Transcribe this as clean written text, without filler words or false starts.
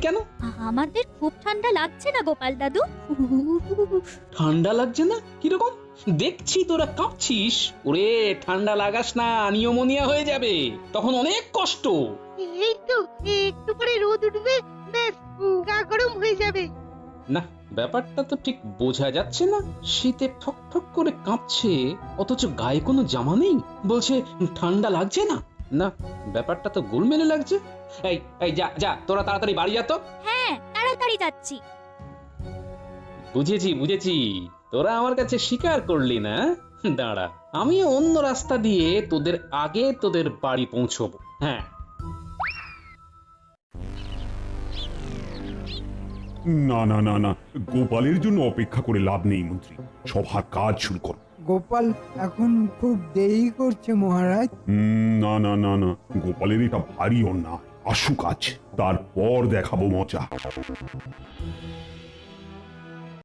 কেন? আমাদের খুব ঠান্ডা লাগছে না গোপাল দাদু? ঠান্ডা লাগছে না? কিরকম? দেখছি তোরা কাঁপছিস। ওরে ঠান্ডা লাগাস না, নিউমোনিয়া হয়ে যাবে, তখন অনেক কষ্ট। এই তো একটু পরে রোদ উঠবে, ব্যাস গা গরম হয়ে যাবে। না, ব্যাপারটা তো ঠিক বোঝা যাচ্ছে না। শীতে ঠক ঠক করে কাঁপছে, অথচ গায়ে কোনো জামা নেই, বলছে ঠান্ডা লাগছে না। না, ব্যাপারটা তো গোলমেলে লাগছে। এই এই যা যা, তোরা তাড়াতাড়ি বাড়ি যা তো। হ্যাঁ, তাড়াতাড়ি যাচ্ছি। বুঝেছি বুঝেছি, তোরা আমার কাছে স্বীকার করলি না। দাঁড়া, আমি অন্য রাস্তা দিয়ে তোদের আগে তোদের বাড়ি পৌঁছবো। হ্যাঁ, না না না না, গোপালের জন্য অপেক্ষা করে লাভ নেই মন্ত্রী, সভার কাজ শুরু করো। গোপাল এখন খুব দেরি করছে মহারাজ। না না না না, গোপালের এটা ভারী অন্যায়। আসুক আজ, তারপর দেখাবো মজা।